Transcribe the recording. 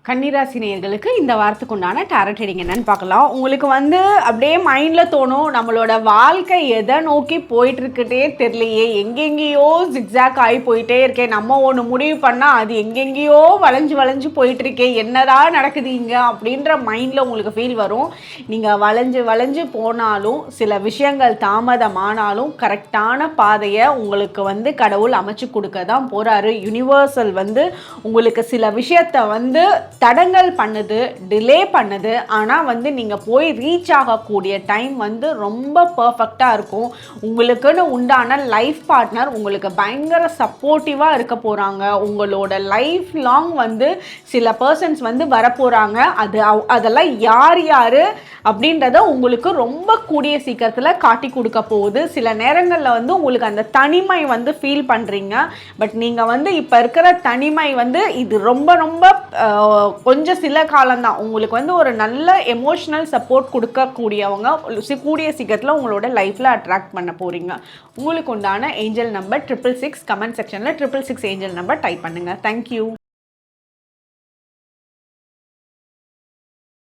கன்னிராசி நேயர்களுக்கு இந்த வாரத்துக்கு உண்டான டாரட் ரீடிங் என்னன்னு பார்க்கலாம். உங்களுக்கு அப்படியே மைண்டில் தோணும், நம்மளோட வாழ்க்கை எதை நோக்கி போயிட்டுருக்கிட்டே தெரியலையே, எங்கெங்கேயோ ஜிக்ஸாக் ஆகி போயிட்டே இருக்கேன், நம்ம ஒன்று முடிவு பண்ணால் அது எங்கெங்கேயோ வளைஞ்சு வளைஞ்சு போயிட்டுருக்கேன், என்னதான் நடக்குது இங்கே அப்படின்ற மைண்டில் உங்களுக்கு ஃபீல் வரும். நீங்கள் வளைஞ்சு வளைஞ்சு போனாலும் சில விஷயங்கள் தாமதமானாலும் கரெக்டான பாதையை உங்களுக்கு கடவுள் அமைச்சு கொடுக்க தான் போகிறாரு. யூனிவர்சல் உங்களுக்கு சில விஷயத்தை தடங்கல் பண்ணுது, டிலே பண்ணுது. ஆனால் நீங்கள் போய் ரீச் ஆகக்கூடிய டைம் ரொம்ப பர்ஃபெக்டாக இருக்கும். உங்களுக்குன்னு உண்டான லைஃப் பார்ட்னர் உங்களுக்கு பயங்கர சப்போர்ட்டிவாக இருக்க போகிறாங்க. உங்களோட லைஃப் லாங் சில பர்சன்ஸ் வரப்போகிறாங்க. அதெல்லாம் யார் யார் அப்படின்றத உங்களுக்கு ரொம்ப கூடிய சீக்கிரத்தில் காட்டி கொடுக்க போகுது. சில நேரங்களில் உங்களுக்கு அந்த தனிமை ஃபீல் பண்ணுறீங்க. பட் நீங்கள் இப்போ இருக்கிற தனிமை இது ரொம்ப ரொம்ப கொஞ்சம் சில காலம்தான். உங்களுக்கு ஒரு நல்ல எமோஷனல் சப்போர்ட் கொடுக்கக்கூடியவங்க கூடிய சீக்கிரத்தில் உங்களோட லைஃப்பில் அட்ராக்ட் பண்ண போகிறீங்க. உங்களுக்கு உண்டான ஏஞ்சல் நம்பர் 666. கமெண்ட் செக்ஷனில் 666 ஏஞ்சல் நம்பர் டைப் பண்ணுங்கள். தேங்க்யூ.